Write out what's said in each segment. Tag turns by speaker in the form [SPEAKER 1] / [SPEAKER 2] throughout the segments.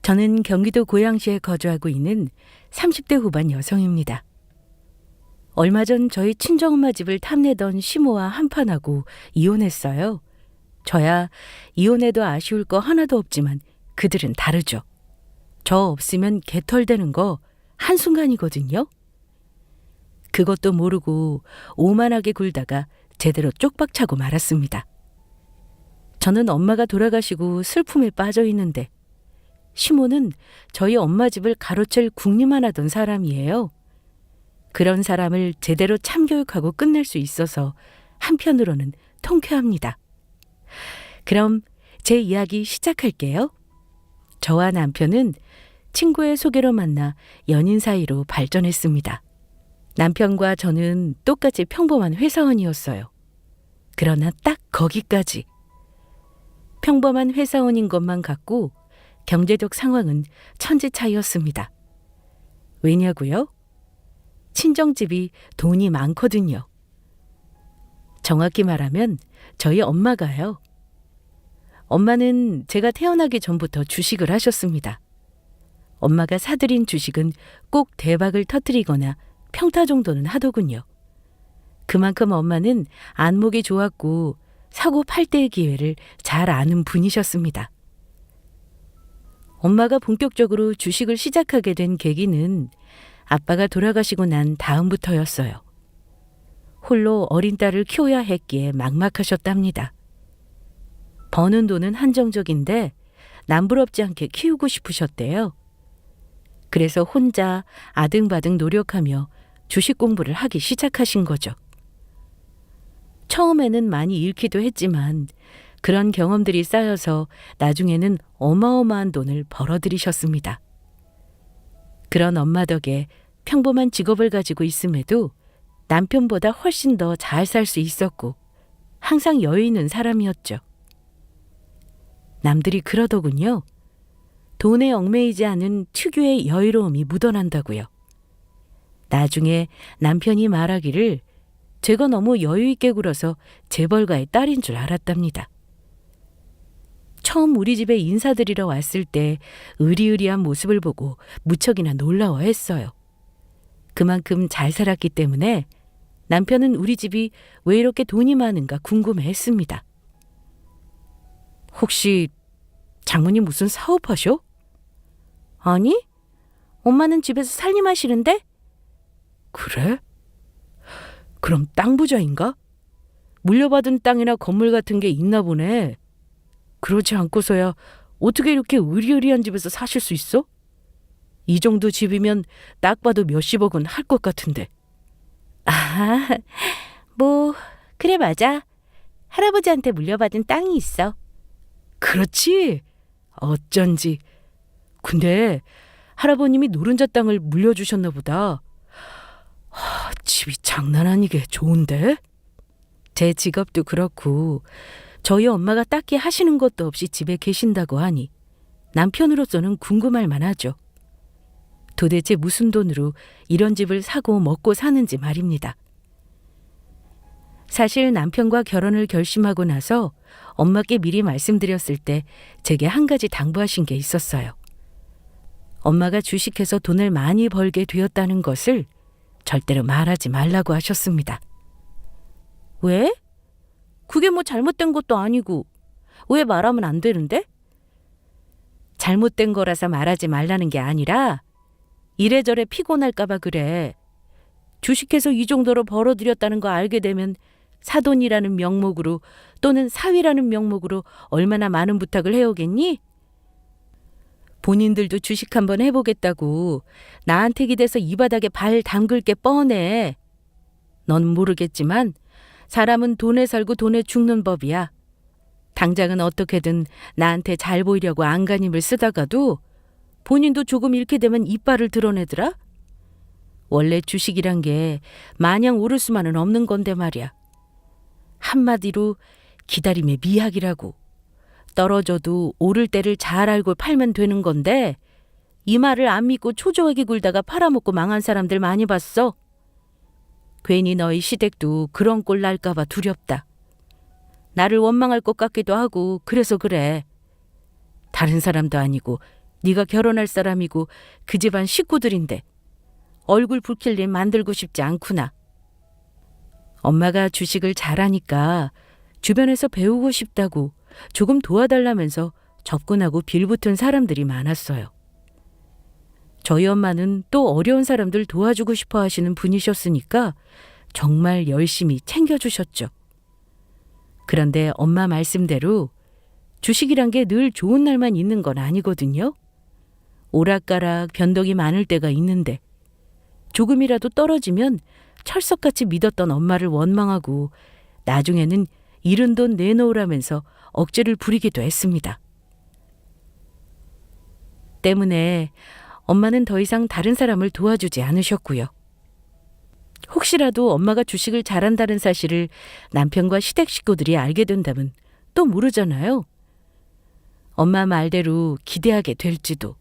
[SPEAKER 1] 저는 경기도 고양시에 거주하고 있는 30대 후반 여성입니다. 얼마 전 저희 친정엄마 집을 탐내던 시모와 한판하고 이혼했어요. 저야 이혼해도 아쉬울 거 하나도 없지만 그들은 다르죠. 저 없으면 개털되는 거 한순간이거든요. 그것도 모르고 오만하게 굴다가 제대로 쪽박차고 말았습니다. 저는 엄마가 돌아가시고 슬픔에 빠져 있는데 시모는 저희 엄마 집을 가로챌 궁리만 하던 사람이에요. 그런 사람을 제대로 참교육하고 끝낼 수 있어서 한편으로는 통쾌합니다. 그럼 제 이야기 시작할게요. 저와 남편은 친구의 소개로 만나 연인 사이로 발전했습니다. 남편과 저는 똑같이 평범한 회사원이었어요. 그러나 딱 거기까지. 평범한 회사원인 것만 같고 경제적 상황은 천지 차이였습니다. 왜냐고요? 친정집이 돈이 많거든요. 정확히 말하면 저희 엄마가요. 엄마는 제가 태어나기 전부터 주식을 하셨습니다. 엄마가 사들인 주식은 꼭 대박을 터뜨리거나 평타 정도는 하더군요. 그만큼 엄마는 안목이 좋았고 사고 팔 때의 기회를 잘 아는 분이셨습니다. 엄마가 본격적으로 주식을 시작하게 된 계기는 아빠가 돌아가시고 난 다음부터였어요. 홀로 어린 딸을 키워야 했기에 막막하셨답니다. 버는 돈은 한정적인데 남부럽지 않게 키우고 싶으셨대요. 그래서 혼자 아등바등 노력하며 주식 공부를 하기 시작하신 거죠. 처음에는 많이 잃기도 했지만 그런 경험들이 쌓여서 나중에는 어마어마한 돈을 벌어들이셨습니다. 그런 엄마 덕에 평범한 직업을 가지고 있음에도 남편보다 훨씬 더 잘 살 수 있었고 항상 여유 있는 사람이었죠. 남들이 그러더군요. 돈에 얽매이지 않은 특유의 여유로움이 묻어난다고요. 나중에 남편이 말하기를 제가 너무 여유 있게 굴어서 재벌가의 딸인 줄 알았답니다. 처음 우리 집에 인사드리러 왔을 때 의리의리한 모습을 보고 무척이나 놀라워했어요. 그만큼 잘 살았기 때문에 남편은 우리 집이 왜 이렇게 돈이 많은가 궁금해했습니다. 혹시 장모님 무슨 사업하셔? 아니, 엄마는 집에서 살림하시는데? 그래? 그럼 땅 부자인가? 물려받은 땅이나 건물 같은 게 있나 보네. 그러지 않고서야 어떻게 이렇게 의리의리한 집에서 사실 수 있어? 이 정도 집이면 딱 봐도 몇십억은 할 것 같은데. 아, 그래 맞아. 할아버지한테 물려받은 땅이 있어. 그렇지? 어쩐지. 근데 할아버님이 노른자 땅을 물려주셨나 보다. 집이 장난 아니게 좋은데? 제 직업도 그렇고 저희 엄마가 딱히 하시는 것도 없이 집에 계신다고 하니 남편으로서는 궁금할 만하죠. 도대체 무슨 돈으로 이런 집을 사고 먹고 사는지 말입니다. 사실 남편과 결혼을 결심하고 나서 엄마께 미리 말씀드렸을 때 제게 한 가지 당부하신 게 있었어요. 엄마가 주식해서 돈을 많이 벌게 되었다는 것을 절대로 말하지 말라고 하셨습니다. 왜? 그게 뭐 잘못된 것도 아니고 왜 말하면 안 되는데? 잘못된 거라서 말하지 말라는 게 아니라 이래저래 피곤할까 봐 그래. 주식해서 이 정도로 벌어들였다는 거 알게 되면 사돈이라는 명목으로 또는 사위라는 명목으로 얼마나 많은 부탁을 해오겠니? 본인들도 주식 한번 해보겠다고 나한테 기대서 이 바닥에 발 담글 게 뻔해. 넌 모르겠지만 사람은 돈에 살고 돈에 죽는 법이야. 당장은 어떻게든 나한테 잘 보이려고 안간힘을 쓰다가도 본인도 조금 잃게 되면 이빨을 드러내더라. 원래 주식이란 게 마냥 오를 수만은 없는 건데 말이야. 한마디로 기다림의 미학이라고. 떨어져도 오를 때를 잘 알고 팔면 되는 건데 이 말을 안 믿고 초조하게 굴다가 팔아먹고 망한 사람들 많이 봤어. 괜히 너희 시댁도 그런 꼴 날까 봐 두렵다. 나를 원망할 것 같기도 하고 그래서 그래. 다른 사람도 아니고 네가 결혼할 사람이고 그 집안 식구들인데 얼굴 붉힐 일 만들고 싶지 않구나. 엄마가 주식을 잘하니까 주변에서 배우고 싶다고 조금 도와달라면서 접근하고 빌붙은 사람들이 많았어요. 저희 엄마는 또 어려운 사람들 도와주고 싶어 하시는 분이셨으니까 정말 열심히 챙겨주셨죠. 그런데 엄마 말씀대로 주식이란 게 늘 좋은 날만 있는 건 아니거든요. 오락가락 변덕이 많을 때가 있는데 조금이라도 떨어지면 철석같이 믿었던 엄마를 원망하고 나중에는 잃은 돈 내놓으라면서 억지를 부리기도 했습니다. 때문에 엄마는 더 이상 다른 사람을 도와주지 않으셨고요. 혹시라도 엄마가 주식을 잘한다는 사실을 남편과 시댁 식구들이 알게 된다면 또 모르잖아요. 엄마 말대로 기대하게 될지도.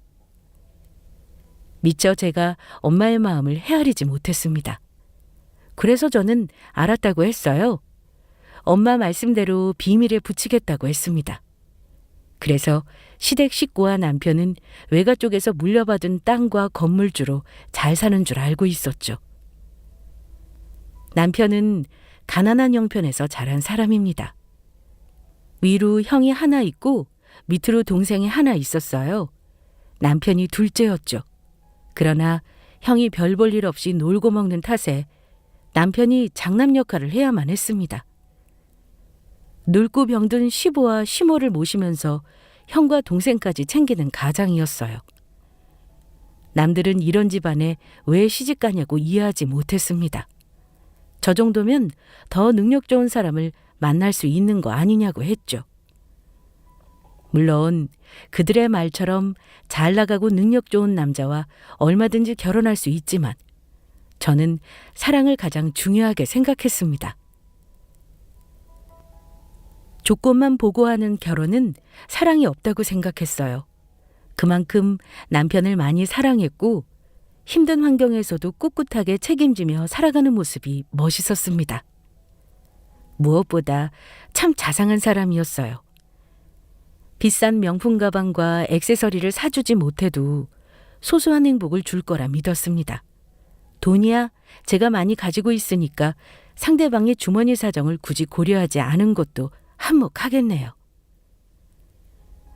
[SPEAKER 1] 미처 제가 엄마의 마음을 헤아리지 못했습니다. 그래서 저는 알았다고 했어요. 엄마 말씀대로 비밀에 붙이겠다고 했습니다. 그래서 시댁 식구와 남편은 외가 쪽에서 물려받은 땅과 건물주로 잘 사는 줄 알고 있었죠. 남편은 가난한 형편에서 자란 사람입니다. 위로 형이 하나 있고 밑으로 동생이 하나 있었어요. 남편이 둘째였죠. 그러나 형이 별 볼 일 없이 놀고 먹는 탓에 남편이 장남 역할을 해야만 했습니다. 늙고 병든 시부와 시모를 모시면서 형과 동생까지 챙기는 가장이었어요. 남들은 이런 집안에 왜 시집가냐고 이해하지 못했습니다. 저 정도면 더 능력 좋은 사람을 만날 수 있는 거 아니냐고 했죠. 물론 그들의 말처럼 잘 나가고 능력 좋은 남자와 얼마든지 결혼할 수 있지만 저는 사랑을 가장 중요하게 생각했습니다. 조건만 보고 하는 결혼은 사랑이 없다고 생각했어요. 그만큼 남편을 많이 사랑했고 힘든 환경에서도 꿋꿋하게 책임지며 살아가는 모습이 멋있었습니다. 무엇보다 참 자상한 사람이었어요. 비싼 명품 가방과 액세서리를 사주지 못해도 소소한 행복을 줄 거라 믿었습니다. 돈이야 제가 많이 가지고 있으니까 상대방의 주머니 사정을 굳이 고려하지 않은 것도 한몫하겠네요.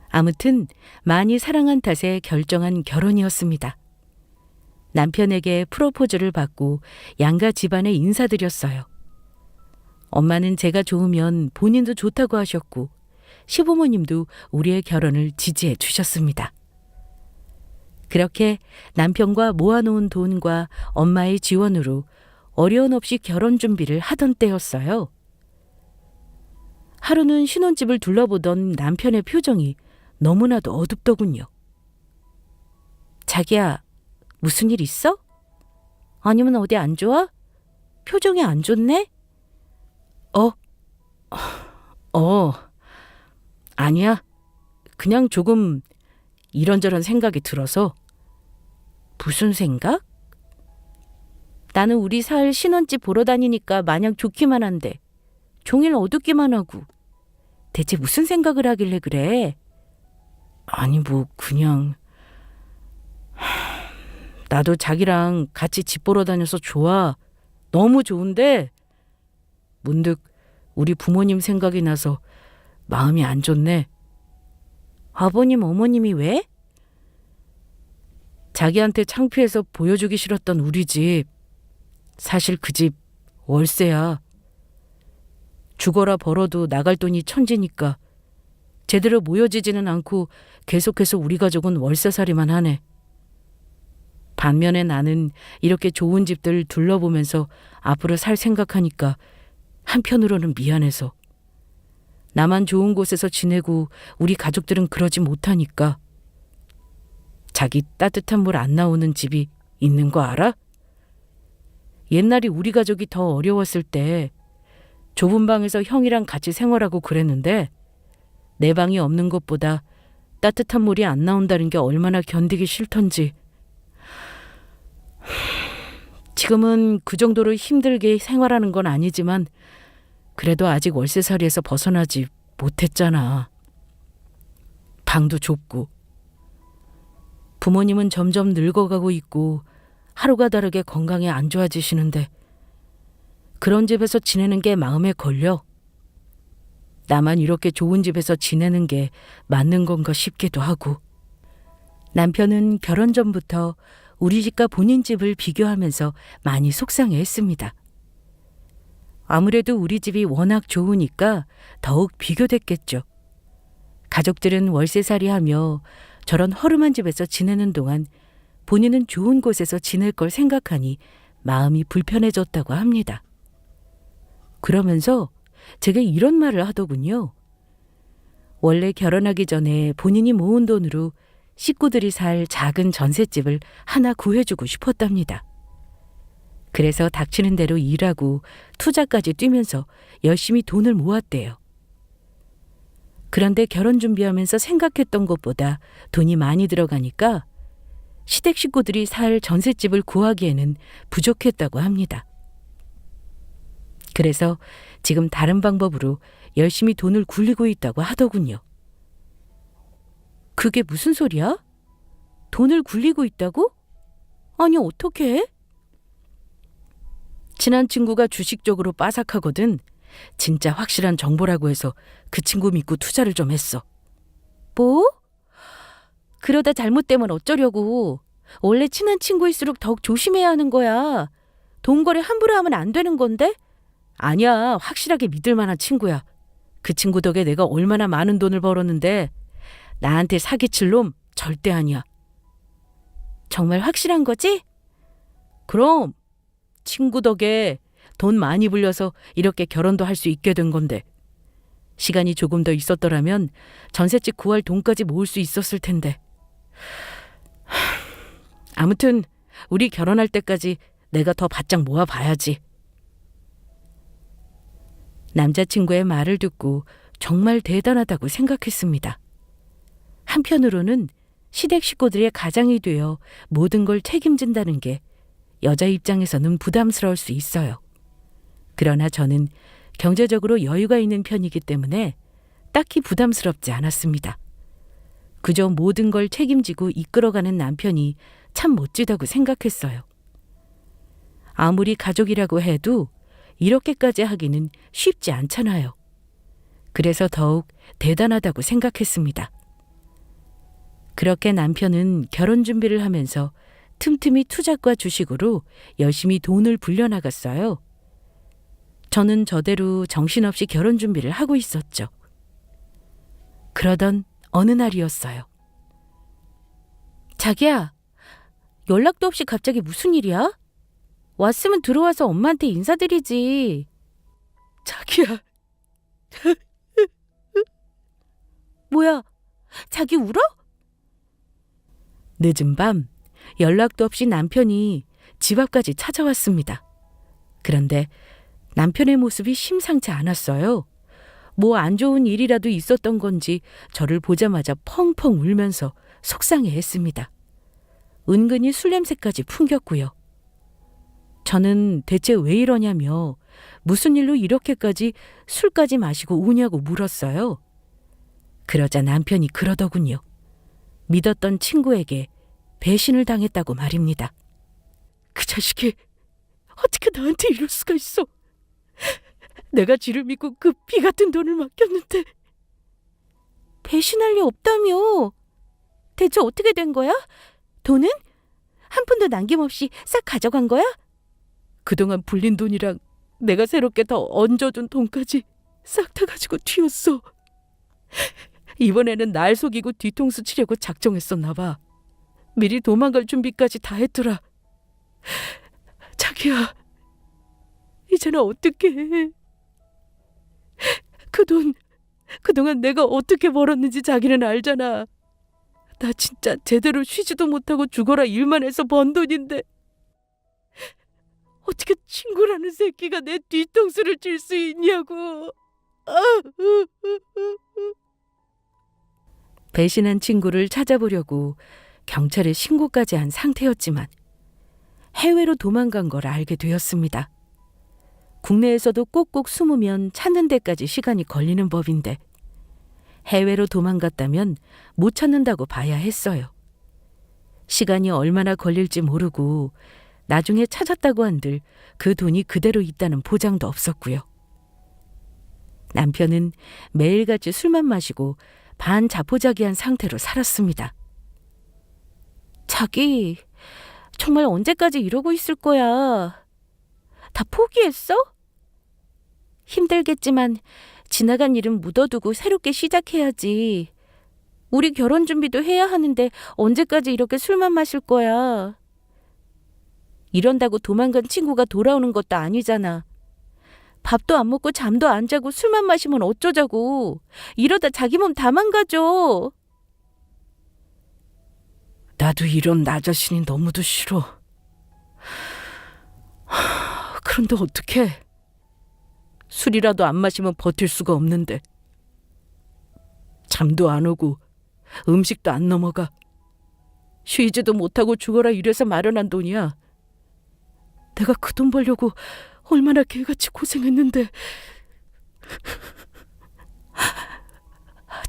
[SPEAKER 1] 아무튼 많이 사랑한 탓에 결정한 결혼이었습니다. 남편에게 프로포즈를 받고 양가 집안에 인사드렸어요. 엄마는 제가 좋으면 본인도 좋다고 하셨고 시부모님도 우리의 결혼을 지지해 주셨습니다. 그렇게 남편과 모아놓은 돈과 엄마의 지원으로 어려움 없이 결혼 준비를 하던 때였어요. 하루는 신혼집을 둘러보던 남편의 표정이 너무나도 어둡더군요. 자기야, 무슨 일 있어? 아니면 어디 안 좋아? 표정이 안 좋네? 아니야. 그냥 조금 이런저런 생각이 들어서. 무슨 생각? 나는 우리 살 신혼집 보러 다니니까 마냥 좋기만 한데 종일 어둡기만 하고 대체 무슨 생각을 하길래 그래? 아니 그냥 나도 자기랑 같이 집 보러 다녀서 좋아. 너무 좋은데 문득 우리 부모님 생각이 나서 마음이 안 좋네. 아버님, 어머님이 왜? 자기한테 창피해서 보여주기 싫었던 우리 집. 사실 그 집 월세야. 죽어라 벌어도 나갈 돈이 천지니까 제대로 모여지지는 않고 계속해서 우리 가족은 월세살이만 하네. 반면에 나는 이렇게 좋은 집들 둘러보면서 앞으로 살 생각하니까 한편으로는 미안해서. 나만 좋은 곳에서 지내고 우리 가족들은 그러지 못하니까. 자기 따뜻한 물 안 나오는 집이 있는 거 알아? 옛날에 우리 가족이 더 어려웠을 때 좁은 방에서 형이랑 같이 생활하고 그랬는데 내 방이 없는 것보다 따뜻한 물이 안 나온다는 게 얼마나 견디기 싫던지. 지금은 그 정도로 힘들게 생활하는 건 아니지만 그래도 아직 월세살이에서 벗어나지 못했잖아. 방도 좁고. 부모님은 점점 늙어가고 있고 하루가 다르게 건강이 안 좋아지시는데 그런 집에서 지내는 게 마음에 걸려. 나만 이렇게 좋은 집에서 지내는 게 맞는 건가 싶기도 하고. 남편은 결혼 전부터 우리 집과 본인 집을 비교하면서 많이 속상해했습니다. 아무래도 우리 집이 워낙 좋으니까 더욱 비교됐겠죠. 가족들은 월세살이 하며 저런 허름한 집에서 지내는 동안 본인은 좋은 곳에서 지낼 걸 생각하니 마음이 불편해졌다고 합니다. 그러면서 제게 이런 말을 하더군요. 원래 결혼하기 전에 본인이 모은 돈으로 식구들이 살 작은 전셋집을 하나 구해주고 싶었답니다. 그래서 닥치는 대로 일하고 투자까지 뛰면서 열심히 돈을 모았대요. 그런데 결혼 준비하면서 생각했던 것보다 돈이 많이 들어가니까 시댁 식구들이 살 전셋집을 구하기에는 부족했다고 합니다. 그래서 지금 다른 방법으로 열심히 돈을 굴리고 있다고 하더군요. 그게 무슨 소리야? 돈을 굴리고 있다고? 아니, 어떻게 해? 친한 친구가 주식 쪽으로 빠삭하거든. 진짜 확실한 정보라고 해서 그 친구 믿고 투자를 좀 했어. 뭐? 그러다 잘못되면 어쩌려고. 원래 친한 친구일수록 더욱 조심해야 하는 거야. 돈 거래 함부로 하면 안 되는 건데? 아니야, 확실하게 믿을 만한 친구야. 그 친구 덕에 내가 얼마나 많은 돈을 벌었는데 나한테 사기칠 놈 절대 아니야. 정말 확실한 거지? 그럼 친구 덕에 돈 많이 불려서 이렇게 결혼도 할 수 있게 된 건데 시간이 조금 더 있었더라면 전셋집 구할 돈까지 모을 수 있었을 텐데. 아무튼 우리 결혼할 때까지 내가 더 바짝 모아봐야지. 남자친구의 말을 듣고 정말 대단하다고 생각했습니다. 한편으로는 시댁 식구들의 가장이 되어 모든 걸 책임진다는 게 여자 입장에서는 부담스러울 수 있어요. 그러나 저는 경제적으로 여유가 있는 편이기 때문에 딱히 부담스럽지 않았습니다. 그저 모든 걸 책임지고 이끌어가는 남편이 참 멋지다고 생각했어요. 아무리 가족이라고 해도 이렇게까지 하기는 쉽지 않잖아요. 그래서 더욱 대단하다고 생각했습니다. 그렇게 남편은 결혼 준비를 하면서 틈틈이 투자과 주식으로 열심히 돈을 불려나갔어요. 저는 저대로 정신없이 결혼 준비를 하고 있었죠. 그러던 어느 날이었어요. 자기야, 연락도 없이 갑자기 무슨 일이야? 왔으면 들어와서 엄마한테 인사드리지. 자기야. 뭐야, 자기 울어? 늦은 밤 연락도 없이 남편이 집 앞까지 찾아왔습니다. 그런데 남편의 모습이 심상치 않았어요. 뭐 안 좋은 일이라도 있었던 건지 저를 보자마자 펑펑 울면서 속상해했습니다. 은근히 술 냄새까지 풍겼고요. 저는 대체 왜 이러냐며 무슨 일로 이렇게까지 술까지 마시고 우냐고 물었어요. 그러자 남편이 그러더군요. 믿었던 친구에게 배신을 당했다고 말입니다. 그 자식이 어떻게 나한테 이럴 수가 있어. 내가 지를 믿고 그 피 같은 돈을 맡겼는데. 배신할 리 없다며. 대체 어떻게 된 거야? 돈은? 한 푼도 남김없이 싹 가져간 거야? 그동안 불린 돈이랑 내가 새롭게 더 얹어준 돈까지 싹 다 가지고 튀었어. 이번에는 날 속이고 뒤통수 치려고 작정했었나 봐. 미리 도망갈 준비까지 다 했더라. 자기야, 이제는 어떻게 해? 그 돈, 그동안 내가 어떻게 벌었는지 자기는 알잖아. 나 진짜 제대로 쉬지도 못하고 죽어라 일만 해서 번 돈인데 어떻게 친구라는 새끼가 내 뒤통수를 칠 수 있냐고. 배신한 친구를 찾아보려고 경찰에 신고까지 한 상태였지만 해외로 도망간 걸 알게 되었습니다. 국내에서도 꼭꼭 숨으면 찾는 데까지 시간이 걸리는 법인데 해외로 도망갔다면 못 찾는다고 봐야 했어요. 시간이 얼마나 걸릴지 모르고 나중에 찾았다고 한들 그 돈이 그대로 있다는 보장도 없었고요. 남편은 매일같이 술만 마시고 반자포자기한 상태로 살았습니다. 자기, 정말 언제까지 이러고 있을 거야? 다 포기했어? 힘들겠지만 지나간 일은 묻어두고 새롭게 시작해야지. 우리 결혼 준비도 해야 하는데 언제까지 이렇게 술만 마실 거야? 이런다고 도망간 친구가 돌아오는 것도 아니잖아. 밥도 안 먹고 잠도 안 자고 술만 마시면 어쩌자고. 이러다 자기 몸 다 망가져. 나도 이런 나 자신이 너무도 싫어. 그런데 어떡해. 술이라도 안 마시면 버틸 수가 없는데. 잠도 안 오고 음식도 안 넘어가. 쉬지도 못하고 죽어라 이래서 마련한 돈이야. 내가 그 돈 벌려고 얼마나 개같이 고생했는데.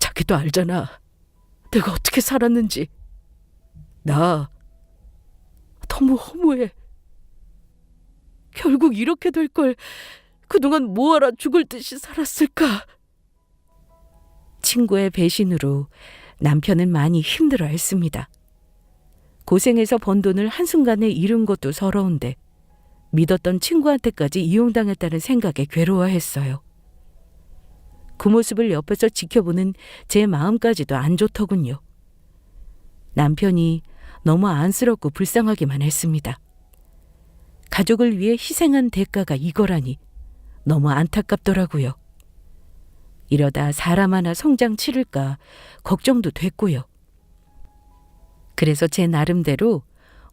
[SPEAKER 1] 자기도 알잖아. 내가 어떻게 살았는지. 나 너무 허무해. 결국 이렇게 될 걸 그동안 뭐하러 죽을 듯이 살았을까. 친구의 배신으로 남편은 많이 힘들어했습니다. 고생해서 번 돈을 한순간에 잃은 것도 서러운데 믿었던 친구한테까지 이용당했다는 생각에 괴로워했어요. 그 모습을 옆에서 지켜보는 제 마음까지도 안 좋더군요. 남편이 너무 안쓰럽고 불쌍하기만 했습니다. 가족을 위해 희생한 대가가 이거라니 너무 안타깝더라고요. 이러다 사람 하나 성장 치를까 걱정도 됐고요. 그래서 제 나름대로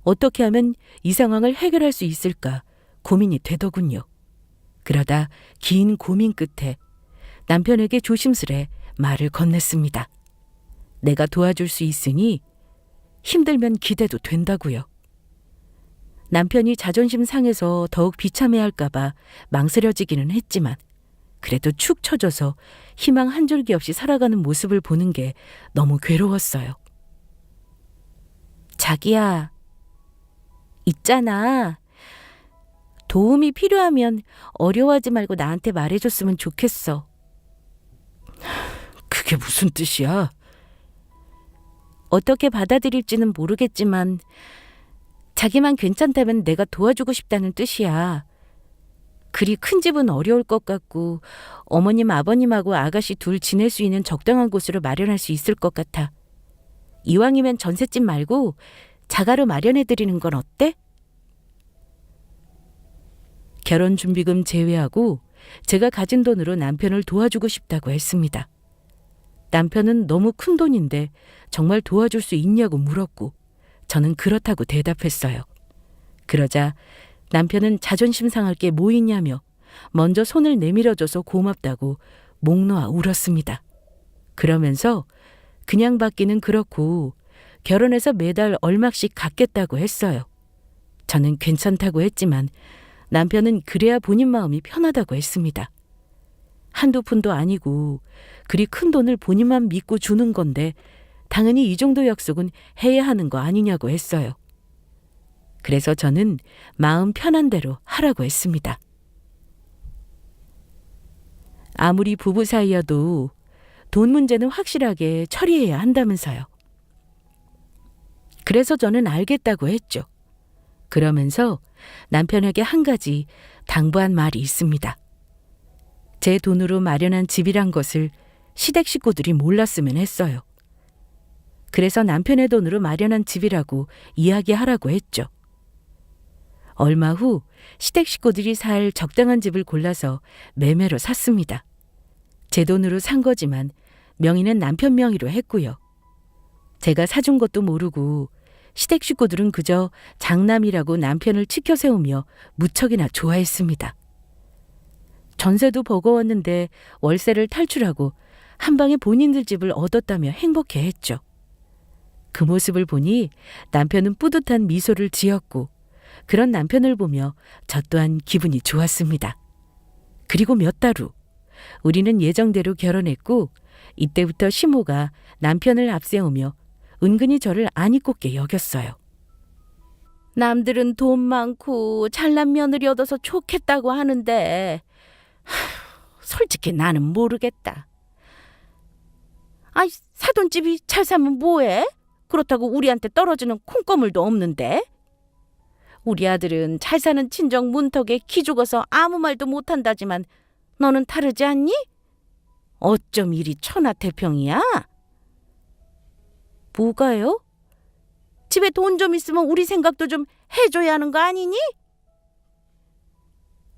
[SPEAKER 1] 어떻게 하면 이 상황을 해결할 수 있을까 고민이 되더군요. 그러다 긴 고민 끝에 남편에게 조심스레 말을 건넸습니다. 내가 도와줄 수 있으니 힘들면 기대도 된다고요. 남편이 자존심 상해서 더욱 비참해할까 봐 망설여지기는 했지만 그래도 축 처져서 희망 한 줄기 없이 살아가는 모습을 보는 게 너무 괴로웠어요. 자기야, 있잖아. 도움이 필요하면 어려워하지 말고 나한테 말해줬으면 좋겠어. 그게 무슨 뜻이야? 어떻게 받아들일지는 모르겠지만 자기만 괜찮다면 내가 도와주고 싶다는 뜻이야. 그리 큰 집은 어려울 것 같고 어머님 아버님하고 아가씨 둘 지낼 수 있는 적당한 곳으로 마련할 수 있을 것 같아. 이왕이면 전셋집 말고 자가로 마련해드리는 건 어때? 결혼준비금 제외하고 제가 가진 돈으로 남편을 도와주고 싶다고 했습니다. 남편은 너무 큰 돈인데 정말 도와줄 수 있냐고 물었고 저는 그렇다고 대답했어요. 그러자 남편은 자존심 상할 게 뭐 있냐며 먼저 손을 내밀어줘서 고맙다고 목 놓아 울었습니다. 그러면서 그냥 받기는 그렇고 결혼해서 매달 얼마씩 갚겠다고 했어요. 저는 괜찮다고 했지만 남편은 그래야 본인 마음이 편하다고 했습니다. 한두 푼도 아니고 그리 큰 돈을 본인만 믿고 주는 건데 당연히 이 정도 약속은 해야 하는 거 아니냐고 했어요. 그래서 저는 마음 편한 대로 하라고 했습니다. 아무리 부부 사이여도 돈 문제는 확실하게 처리해야 한다면서요. 그래서 저는 알겠다고 했죠. 그러면서 남편에게 한 가지 당부한 말이 있습니다. 제 돈으로 마련한 집이란 것을 시댁 식구들이 몰랐으면 했어요. 그래서 남편의 돈으로 마련한 집이라고 이야기하라고 했죠. 얼마 후 시댁 식구들이 살 적당한 집을 골라서 매매로 샀습니다. 제 돈으로 산 거지만 명의는 남편 명의로 했고요. 제가 사준 것도 모르고 시댁 식구들은 그저 장남이라고 남편을 치켜 세우며 무척이나 좋아했습니다. 전세도 버거웠는데 월세를 탈출하고 한 방에 본인들 집을 얻었다며 행복해했죠. 그 모습을 보니 남편은 뿌듯한 미소를 지었고 그런 남편을 보며 저 또한 기분이 좋았습니다. 그리고 몇 달 후 우리는 예정대로 결혼했고 이때부터 시모가 남편을 앞세우며 은근히 저를 안 이꼽게 여겼어요. 남들은 돈 많고 잘난 며느리 얻어서 좋겠다고 하는데 솔직히 나는 모르겠다. 아이, 사돈집이 잘 사면 뭐해? 그렇다고 우리한테 떨어지는 콩고물도 없는데. 우리 아들은 잘 사는 친정 문턱에 기죽어서 아무 말도 못한다지만 너는 다르지 않니? 어쩜 이리 천하태평이야? 뭐가요? 집에 돈 좀 있으면 우리 생각도 좀 해줘야 하는 거 아니니?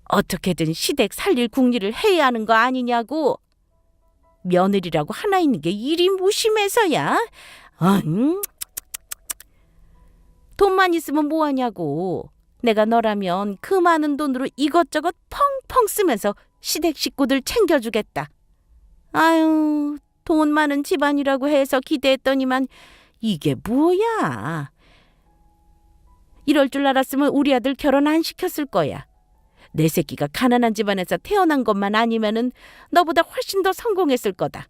[SPEAKER 1] 어떻게든 시댁 살릴 궁리를 해야 하는 거 아니냐고. 며느리라고 하나 있는 게 일이 무심해서야. 돈만 있으면 뭐하냐고. 내가 너라면 그 많은 돈으로 이것저것 펑펑 쓰면서 시댁 식구들 챙겨주겠다. 아유, 돈 많은 집안이라고 해서 기대했더니만 이게 뭐야. 이럴 줄 알았으면 우리 아들 결혼 안 시켰을 거야. 내 새끼가 가난한 집안에서 태어난 것만 아니면은 너보다 훨씬 더 성공했을 거다.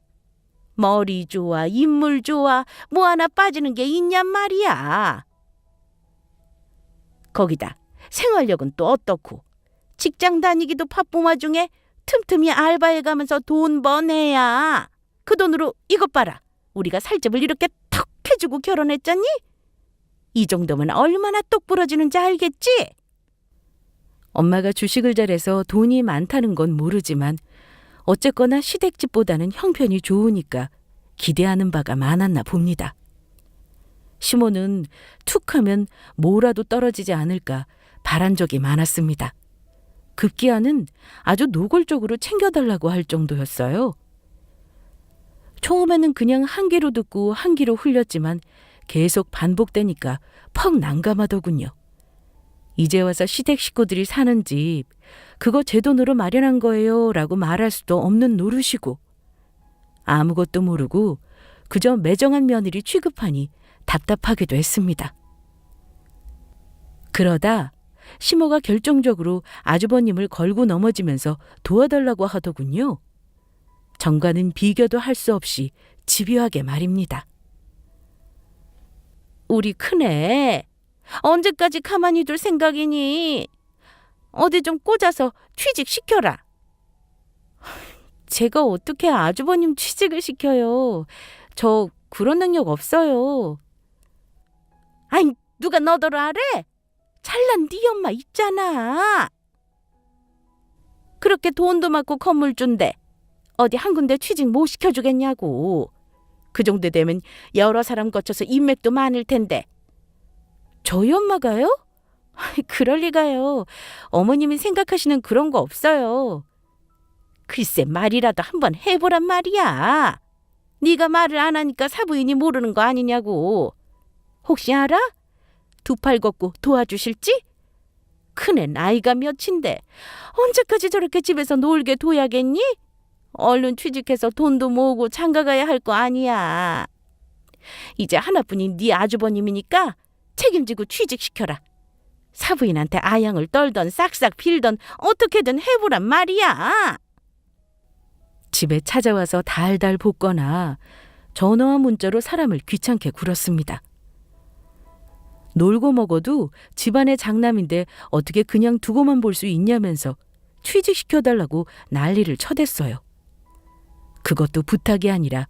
[SPEAKER 1] 머리 좋아, 인물 좋아, 뭐 하나 빠지는 게 있냔 말이야. 거기다 생활력은 또 어떻고. 직장 다니기도 바쁜 와중에 틈틈이 알바해 가면서 돈 버내야. 그 돈으로 이것 봐라. 우리가 살집을 이렇게 턱 해주고 결혼했잖니? 이 정도면 얼마나 똑 부러지는지 알겠지? 엄마가 주식을 잘해서 돈이 많다는 건 모르지만 어쨌거나 시댁집보다는 형편이 좋으니까 기대하는 바가 많았나 봅니다. 시모는 툭하면 뭐라도 떨어지지 않을까 바란 적이 많았습니다. 급기야는 아주 노골적으로 챙겨달라고 할 정도였어요. 처음에는 그냥 한 귀로 듣고 한 귀로 흘렸지만 계속 반복되니까 퍽 난감하더군요. 이제 와서 시댁 식구들이 사는 집, 그거 제 돈으로 마련한 거예요 라고 말할 수도 없는 노릇이고, 아무것도 모르고 그저 매정한 며느리 취급하니 답답하기도 했습니다. 그러다 시모가 결정적으로 아주버님을 걸고 넘어지면서 도와달라고 하더군요. 정과는 비교도 할 수 없이 집요하게 말입니다. 우리 큰애, 언제까지 가만히 둘 생각이니? 어디 좀 꽂아서 취직시켜라. 제가 어떻게 아주버님 취직을 시켜요? 저 그런 능력 없어요. 아니, 누가 너더러 하래? 잘난 네 엄마 있잖아. 그렇게 돈도 많고 건물 준대. 어디 한 군데 취직 못 시켜주겠냐고. 그 정도 되면 여러 사람 거쳐서 인맥도 많을 텐데. 저희 엄마가요? 그럴 리가요. 어머님이 생각하시는 그런 거 없어요. 글쎄, 말이라도 한번 해보란 말이야. 네가 말을 안 하니까 사부인이 모르는 거 아니냐고. 혹시 알아? 두 팔 걷고 도와주실지? 큰애 나이가 몇인데 언제까지 저렇게 집에서 놀게 둬야겠니? 얼른 취직해서 돈도 모으고 장가가야 할 거 아니야. 이제 하나뿐인 네 아주버님이니까 책임지고 취직시켜라. 사부인한테 아양을 떨던 싹싹 빌던 어떻게든 해보란 말이야. 집에 찾아와서 달달 볶거나 전화와 문자로 사람을 귀찮게 굴었습니다. 놀고 먹어도 집안의 장남인데 어떻게 그냥 두고만 볼 수 있냐면서 취직시켜달라고 난리를 쳐댔어요. 그것도 부탁이 아니라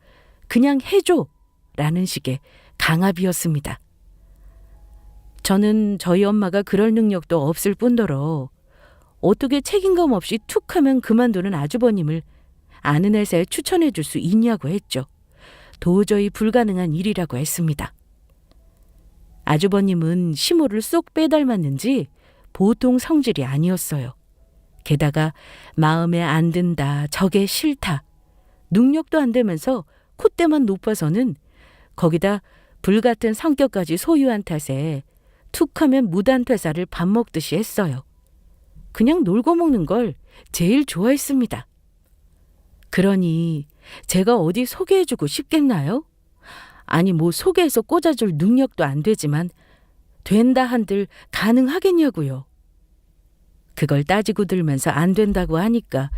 [SPEAKER 1] 그냥 해줘 라는 식의 강압이었습니다. 저는 저희 엄마가 그럴 능력도 없을 뿐더러 어떻게 책임감 없이 툭하면 그만두는 아주버님을 아는 회사에 추천해 줄 수 있냐고 했죠. 도저히 불가능한 일이라고 했습니다. 아주버님은 시모를 쏙 빼닮았는지 보통 성질이 아니었어요. 게다가 마음에 안 든다, 저게 싫다, 능력도 안 되면서 콧대만 높아서는 거기다 불같은 성격까지 소유한 탓에 툭하면 무단퇴사를 밥 먹듯이 했어요. 그냥 놀고 먹는 걸 제일 좋아했습니다. 그러니 제가 어디 소개해주고 싶겠나요? 아니 뭐 소개해서 꽂아줄 능력도 안 되지만 된다 한들 가능하겠냐고요. 그걸 따지고 들면서 안 된다고 하니까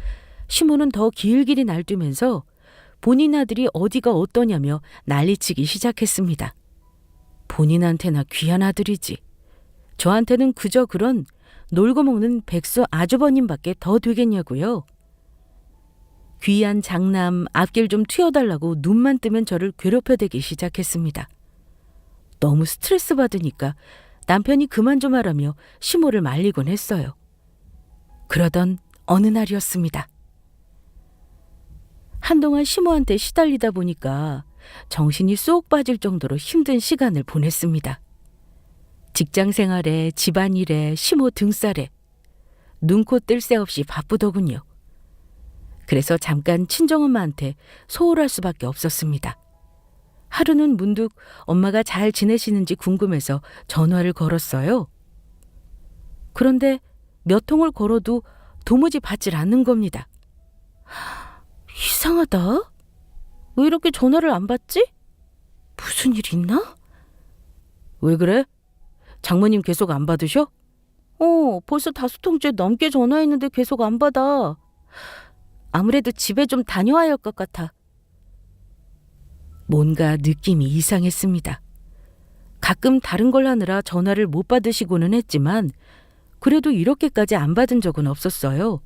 [SPEAKER 1] 시모는 더 길길이 날뛰면서 본인 아들이 어디가 어떠냐며 난리치기 시작했습니다. 본인한테나 귀한 아들이지. 저한테는 그저 그런 놀고 먹는 백수 아주버님밖에 더 되겠냐고요. 귀한 장남 앞길 좀 튀어달라고 눈만 뜨면 저를 괴롭혀대기 시작했습니다. 너무 스트레스 받으니까 남편이 그만 좀 하라며 시모를 말리곤 했어요. 그러던 어느 날이었습니다. 한동안 시모한테 시달리다 보니까 정신이 쏙 빠질 정도로 힘든 시간을 보냈습니다. 직장 생활에, 집안일에, 시모 등살에 눈코 뜰 새 없이 바쁘더군요. 그래서 잠깐 친정엄마한테 소홀할 수밖에 없었습니다. 하루는 문득 엄마가 잘 지내시는지 궁금해서 전화를 걸었어요. 그런데 몇 통을 걸어도 도무지 받질 않는 겁니다. 이상하다. 왜 이렇게 전화를 안 받지? 무슨 일 있나? 왜 그래? 장모님 계속 안 받으셔? 벌써 5통째 넘게 전화했는데 계속 안 받아. 아무래도 집에 좀 다녀와야 할 것 같아. 뭔가 느낌이 이상했습니다. 가끔 다른 걸 하느라 전화를 못 받으시고는 했지만 그래도 이렇게까지 안 받은 적은 없었어요.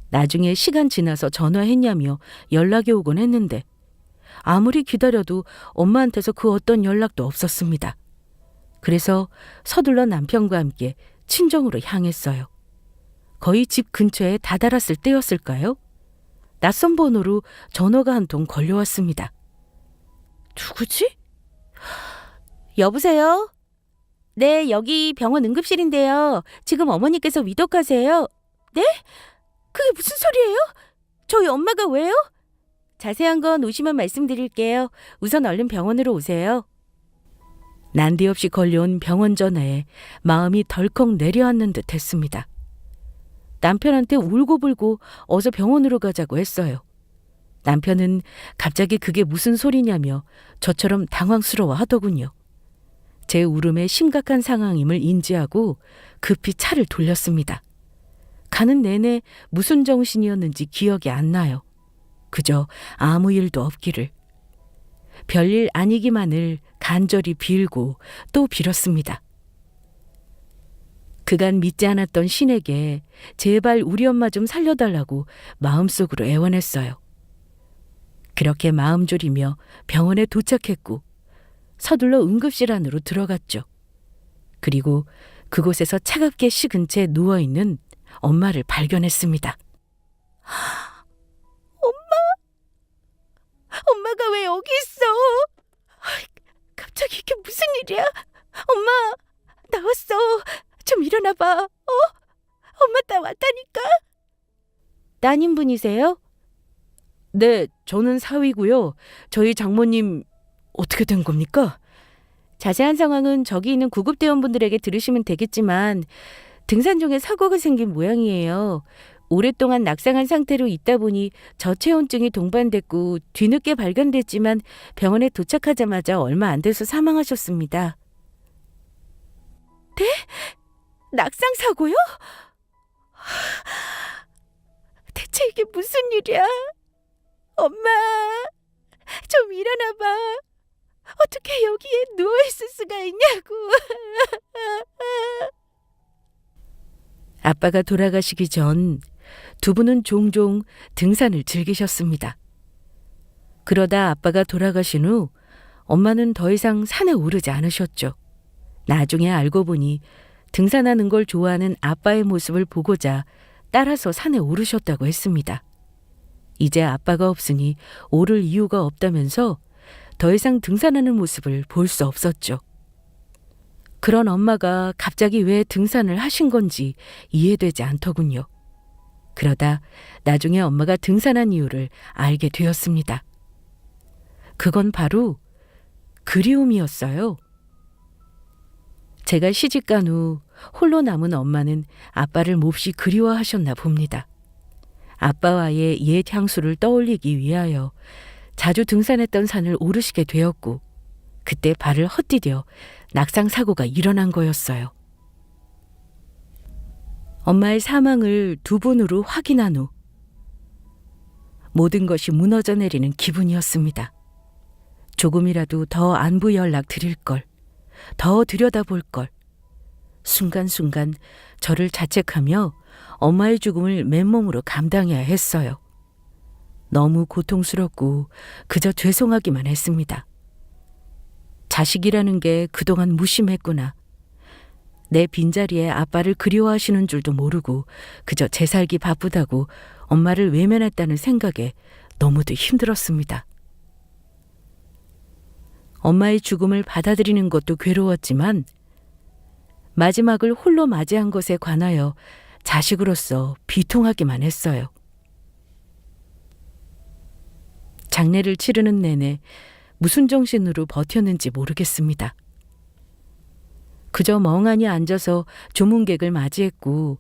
[SPEAKER 1] 나중에 시간 지나서 전화했냐며 연락이 오곤 했는데 아무리 기다려도 엄마한테서 그 어떤 연락도 없었습니다. 그래서 서둘러 남편과 함께 친정으로 향했어요. 거의 집 근처에 다다랐을 때였을까요? 낯선 번호로 전화가 한 통 걸려왔습니다. 누구지? 여보세요? 네, 여기 병원 응급실인데요. 지금 어머니께서 위독하세요. 네? 그게 무슨 소리예요? 저희 엄마가 왜요? 자세한 건 오시면 말씀드릴게요. 우선 얼른 병원으로 오세요. 난데없이 걸려온 병원 전화에 마음이 덜컥 내려앉는 듯 했습니다. 남편한테 울고불고 어서 병원으로 가자고 했어요. 남편은 갑자기 그게 무슨 소리냐며 저처럼 당황스러워 하더군요. 제 울음에 심각한 상황임을 인지하고 급히 차를 돌렸습니다. 가는 내내 무슨 정신이었는지 기억이 안 나요. 그저 아무 일도 없기를. 별일 아니기만을 간절히 빌고 또 빌었습니다. 그간 믿지 않았던 신에게 제발 우리 엄마 좀 살려달라고 마음속으로 애원했어요. 그렇게 마음 졸이며 병원에 도착했고 서둘러 응급실 안으로 들어갔죠. 그리고 그곳에서 차갑게 식은 채 누워있는 엄마를 발견했습니다. 엄마가 왜 여기 있어? 갑자기 이게 무슨 일이야? 엄마, 나왔어. 좀 일어나봐. 엄마 나 왔다니까. 따님분이세요? 네, 저는 사위고요. 저희 장모님 어떻게 된 겁니까? 자세한 상황은 저기 있는 구급대원분들에게 들으시면 되겠지만 등산 중에 사고가 생긴 모양이에요. 오랫동안 낙상한 상태로 있다 보니 저체온증이 동반됐고 뒤늦게 발견됐지만 병원에 도착하자마자 얼마 안 돼서 사망하셨습니다. 네? 낙상 사고요? 대체 이게 무슨 일이야? 엄마, 좀 일어나봐. 어떻게 여기에 누워있을 수가 있냐고. 아빠가 돌아가시기 전 두 분은 종종 등산을 즐기셨습니다. 그러다 아빠가 돌아가신 후 엄마는 더 이상 산에 오르지 않으셨죠. 나중에 알고 보니 등산하는 걸 좋아하는 아빠의 모습을 보고자 따라서 산에 오르셨다고 했습니다. 이제 아빠가 없으니 오를 이유가 없다면서 더 이상 등산하는 모습을 볼 수 없었죠. 그런 엄마가 갑자기 왜 등산을 하신 건지 이해되지 않더군요. 그러다 나중에 엄마가 등산한 이유를 알게 되었습니다. 그건 바로 그리움이었어요. 제가 시집간 후 홀로 남은 엄마는 아빠를 몹시 그리워하셨나 봅니다. 아빠와의 옛 향수를 떠올리기 위하여 자주 등산했던 산을 오르시게 되었고 그때 발을 헛디뎌 낙상 사고가 일어난 거였어요. 엄마의 사망을 두 분으로 확인한 후 모든 것이 무너져 내리는 기분이었습니다. 조금이라도 더 안부 연락 드릴 걸, 더 들여다볼 걸. 순간순간 저를 자책하며 엄마의 죽음을 맨몸으로 감당해야 했어요. 너무 고통스럽고 그저 죄송하기만 했습니다. 자식이라는 게 그동안 무심했구나. 내 빈자리에 아빠를 그리워하시는 줄도 모르고 그저 제 살기 바쁘다고 엄마를 외면했다는 생각에 너무도 힘들었습니다. 엄마의 죽음을 받아들이는 것도 괴로웠지만 마지막을 홀로 맞이한 것에 관하여 자식으로서 비통하기만 했어요. 장례를 치르는 내내 무슨 정신으로 버텼는지 모르겠습니다. 그저 멍하니 앉아서 조문객을 맞이했고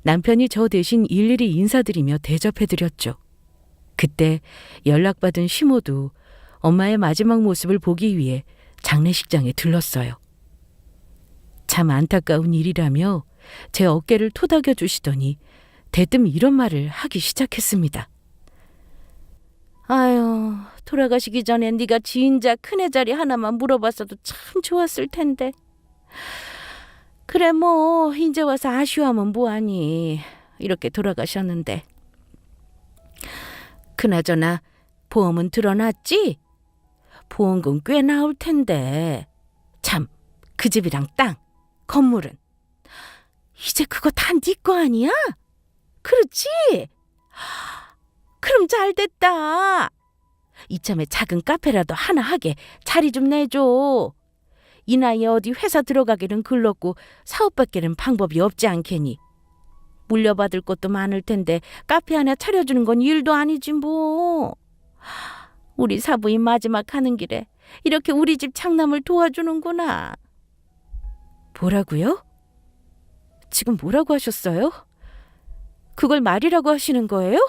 [SPEAKER 1] 남편이 저 대신 일일이 인사드리며 대접해드렸죠. 그때 연락받은 시모도 엄마의 마지막 모습을 보기 위해 장례식장에 들렀어요. 참 안타까운 일이라며 제 어깨를 토닥여 주시더니 대뜸 이런 말을 하기 시작했습니다. 아유, 돌아가시기 전에 네가 지인자 큰애 자리 하나만 물어봤어도 참 좋았을 텐데. 그래 뭐 이제 와서 아쉬워하면 뭐하니. 이렇게 돌아가셨는데. 그나저나 보험은 들어놨지? 보험금 꽤 나올 텐데. 참, 그 집이랑 땅, 건물은. 이제 그거 다 네 거 아니야? 그렇지? 그럼 잘 됐다. 이참에 작은 카페라도 하나 하게 자리 좀 내줘. 이 나이에 어디 회사 들어가기는 글렀고 사업밖에는 방법이 없지 않겠니. 물려받을 것도 많을 텐데 카페 하나 차려주는 건 일도 아니지 뭐. 우리 사부인 마지막 가는 길에 이렇게 우리 집 장남을 도와주는구나. 뭐라고요? 지금 뭐라고 하셨어요? 그걸 말이라고 하시는 거예요?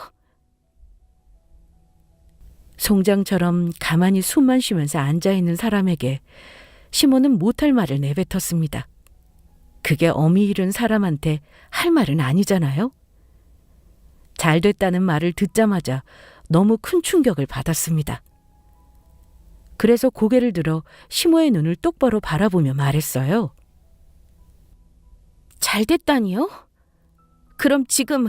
[SPEAKER 1] 송장처럼 가만히 숨만 쉬면서 앉아있는 사람에게 시모는 못할 말을 내뱉었습니다. 그게 어미 잃은 사람한테 할 말은 아니잖아요. 잘 됐다는 말을 듣자마자 너무 큰 충격을 받았습니다. 그래서 고개를 들어 시모의 눈을 똑바로 바라보며 말했어요. 잘 됐다니요? 그럼 지금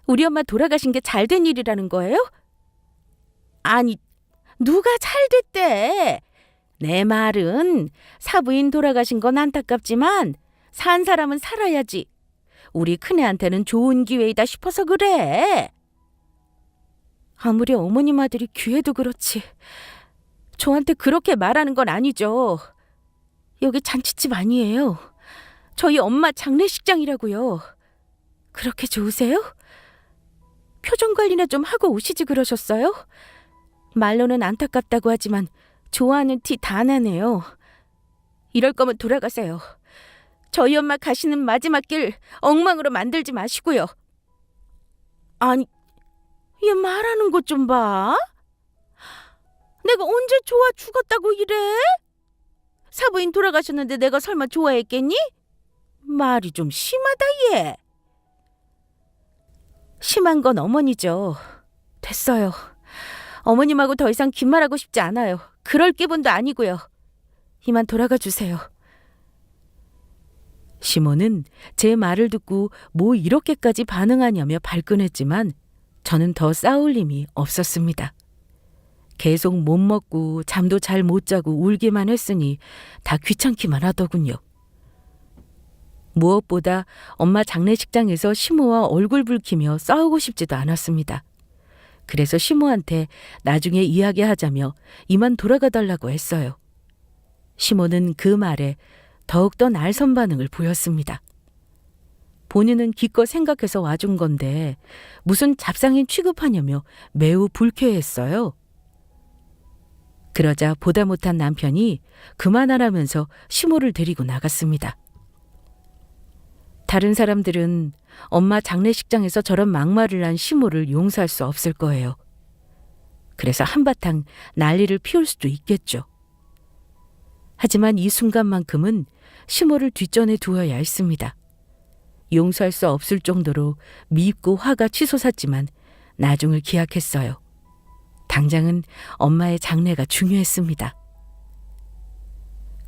[SPEAKER 1] 우리 엄마 돌아가신 게 잘 된 일이라는 거예요? 아니, 누가 잘 됐대? 내 말은 사부인 돌아가신 건 안타깝지만 산 사람은 살아야지. 우리 큰애한테는 좋은 기회이다 싶어서 그래. 아무리 어머님 아들이 귀해도 그렇지. 저한테 그렇게 말하는 건 아니죠. 여기 잔치집 아니에요. 저희 엄마 장례식장이라고요. 그렇게 좋으세요? 표정 관리나 좀 하고 오시지 그러셨어요? 말로는 안타깝다고 하지만 좋아하는 티 다 나네요. 이럴 거면 돌아가세요. 저희 엄마 가시는 마지막 길 엉망으로 만들지 마시고요. 아니, 얘 말하는 것 좀 봐. 내가 언제 좋아 죽었다고 이래? 사부인 돌아가셨는데 내가 설마 좋아했겠니? 말이 좀 심하다 얘. 심한 건 어머니죠. 됐어요. 어머님하고 더 이상 긴 말하고 싶지 않아요. 그럴 기분도 아니고요. 이만 돌아가 주세요. 시모는 제 말을 듣고 뭐 이렇게까지 반응하냐며 발끈했지만 저는 더 싸울 힘이 없었습니다. 계속 못 먹고 잠도 잘 못 자고 울기만 했으니 다 귀찮기만 하더군요. 무엇보다 엄마 장례식장에서 시모와 얼굴 붉히며 싸우고 싶지도 않았습니다. 그래서 시모한테 나중에 이야기하자며 이만 돌아가달라고 했어요. 시모는 그 말에 더욱더 날선 반응을 보였습니다. 본인은 기껏 생각해서 와준 건데 무슨 잡상인 취급하냐며 매우 불쾌했어요. 그러자 보다 못한 남편이 그만하라면서 시모를 데리고 나갔습니다. 다른 사람들은 엄마 장례식장에서 저런 막말을 한 시모를 용서할 수 없을 거예요. 그래서 한바탕 난리를 피울 수도 있겠죠. 하지만 이 순간만큼은 시모를 뒷전에 두어야 했습니다. 용서할 수 없을 정도로 밉고 화가 치솟았지만 나중을 기약했어요. 당장은 엄마의 장례가 중요했습니다.